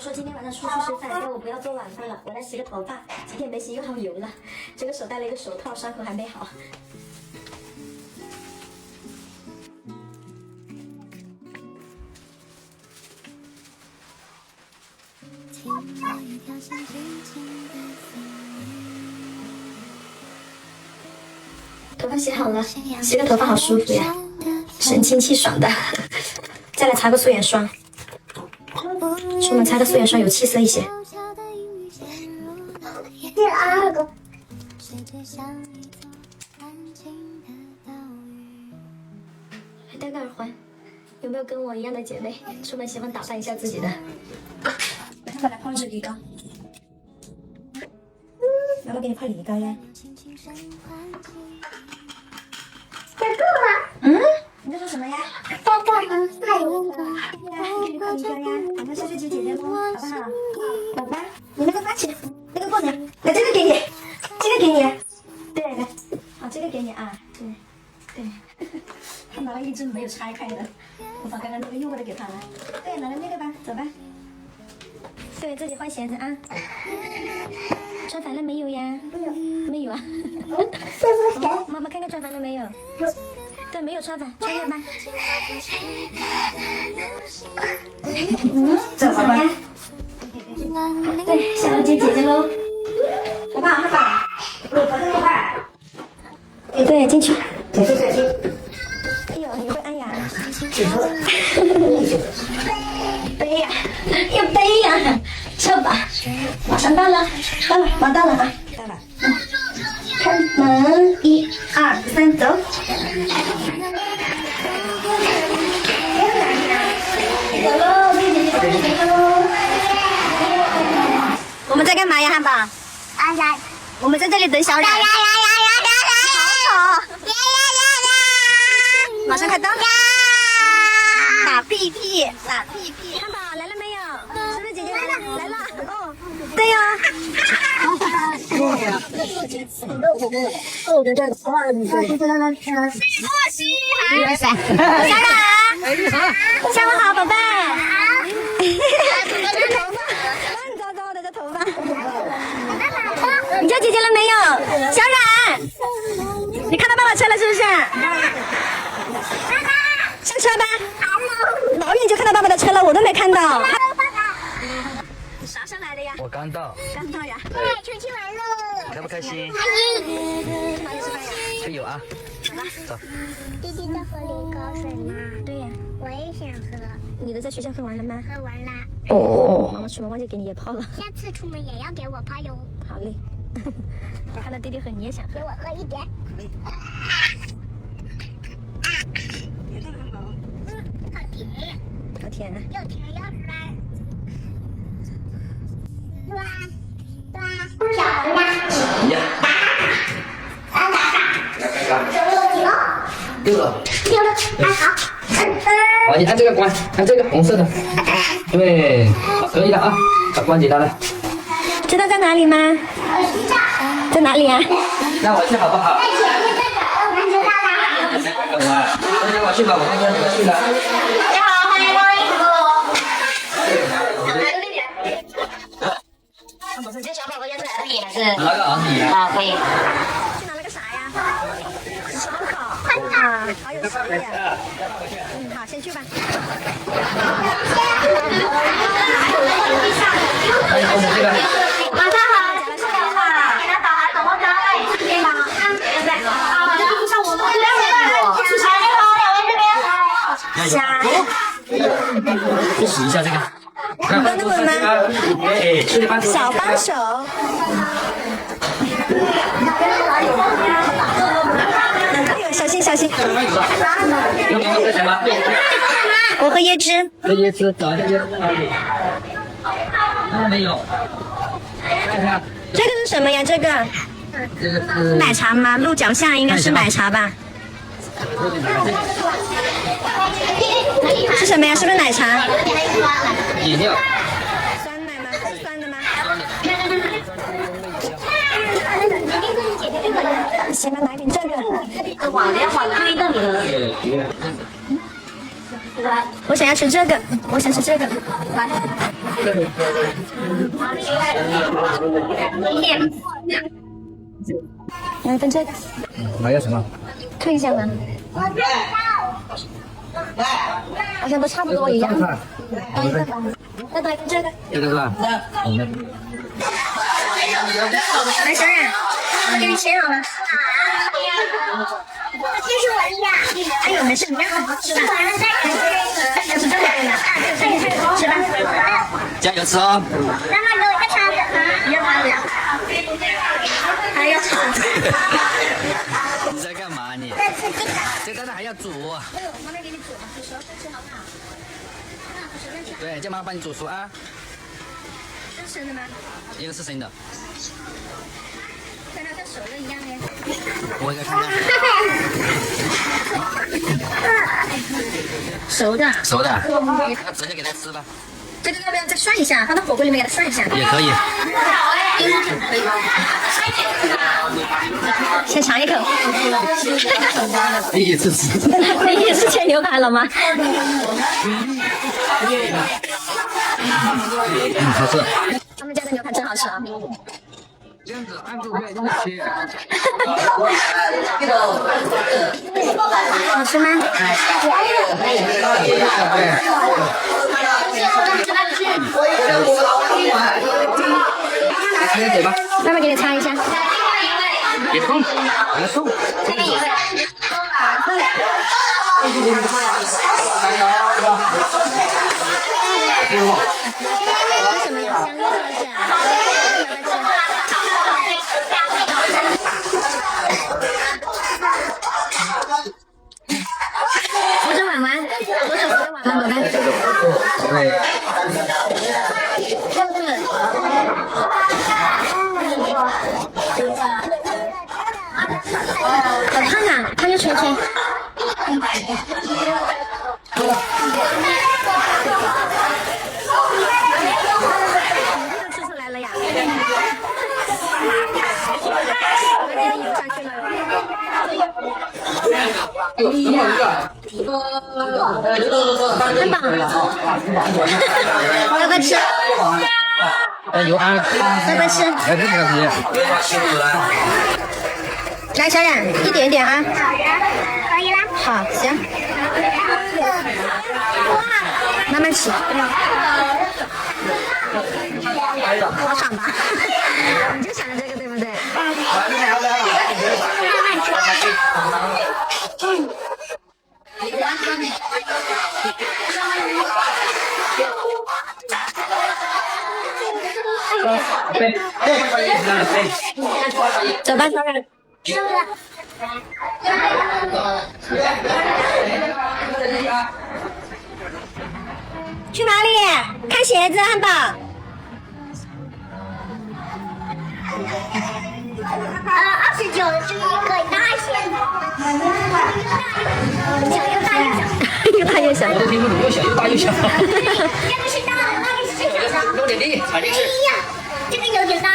我说今天晚上出去吃饭，要我不要做晚饭了，我来洗个头发，几天没洗又好油了。这个手戴了一个手套，伤口还没好。头发洗好了，洗个头发好舒服呀，神清气爽的。再来擦个素颜霜，出门擦个素颜霜有气色一些。第二个。还戴个耳环，有没有跟我一样的姐妹，出门喜欢打扮一下自己的？我看来泡这梨膏，要不要给你泡梨膏呀？在这吗？嗯？你在说什么呀？在干嘛？那有那个。给你泡梨膏呀，晚上下去接姐姐喽，好不好？宝宝，你那个拿起，那个过来，来这个给你，这个给你，对，来，好，这个给你啊，对，他拿了一只没有拆开的，我把刚刚那个用过的给他了，对，拿了那个吧，走吧。对自己换鞋子啊，穿反了没有呀？没有啊。妈妈看看穿反了没有？对，没有穿反，穿上吧。走吧。对，下楼接姐姐喽。我爸，我在那块。对，进去。哎呦，你会按呀？背呀，要背呀，跳吧，马上到了，马到了啊，到了，开门，1、2、3，走。走喽，妹姐姐走喽。我们在干嘛呀，汉堡？我们在这里等小冉。好吵。马上开灯。打屁屁，汉堡来了没有？是不是姐姐来了？来了。哦，对呀。小冉，下午好，宝贝。乱糟糟的这头发。你叫姐姐了没有？小冉，你看到爸爸车了是不是？上车吧。老远就看到爸爸的车了，我都没看到。啥时候来的呀？我刚到呀。出去玩喽！开不开心？去哪里吃饭呀？去有啊。走。弟弟的喝梨膏水吗？对呀。我也想喝。你的在学校喝完了吗？喝完啦。哦。妈妈出门忘记给你也泡了。下次出门也要给我泡哟。好嘞。我看到弟弟喝，你也想喝。给我喝一点。好甜啊！又甜又酸。六个。好。好，你按这个关，按这个红色的。对，好，可以了啊，把关给他了。知道在哪里吗？在哪里啊？让我去好不好？在前面那个，我知道啦。那就我去吧，我刚刚怎么去了？你好，欢迎光临。这小宝宝要是可以还是？拿个儿女啊？啊，可以。去拿了个啥呀？烧烤。啊，好有诚意啊。好，先去吧。哎，我们这个。晚上好，下午好。你的小孩怎么着了？可以吗？啊，路上我们这边我。你好，两位这边。去洗一下这个。稳得稳吗？哎，去帮手。小帮手。哎呦，小心小心。有没有喝什么？我喝椰汁。喝椰汁，找一下椰汁在哪里？没有。看看。这个是什么呀？这个这个是奶茶吗？鹿角巷应该是奶茶吧？是什么呀？是不是奶茶？饮料。酸奶吗？是酸的吗？行吧，拿点这个。往推的你的。我想要吃这个，我想吃这个。来，来分这个，还要什么？看一下吗？好像都差不多一样。那来分这个。这个是吧？来，小冉，我给你切好了。这是我的呀。哎呦，没事，你让他吃吧。要吃这个吃吧。加油吃哦！妈妈给我一个叉子。你要拿两，还要炒。你在干嘛你？这蛋蛋还要煮。妈妈给你煮，煮熟再吃好不好？随便吃。对，叫妈妈帮你煮熟啊。这是生的吗？一个是生的。看到像熟的一样耶。我给看看。熟的。熟的，那直接给他吃吧。这个要不要再涮一下？放到火锅里面给它涮一下。也可以。先尝一口。第一次吃。你也是切牛排了吗？好吃。他们家的牛排真好吃啊！这样子按住可以这么切。好吃吗？擦点嘴巴。妈妈给你擦一下。别碰，别碰。为什么有香叶是扶着碗碗，左手扶着碗碗，宝贝。对。好烫啊！烫就吹吹。吃出来了呀！汉堡，要不要吃？有啊。要不要吃？哎，这个皮。来，小冉，一点一点啊。可以啦。好，行。慢慢吃。好爽吧？你就想着这个对不对？走吧，小冉。去哪里？看鞋子，汉堡。29是一个大鞋，小又大又小，又大又小。我都听不懂，又小又大又小。这个是大的，那个是小的，用点力，踩进去。不一样，这个有点大，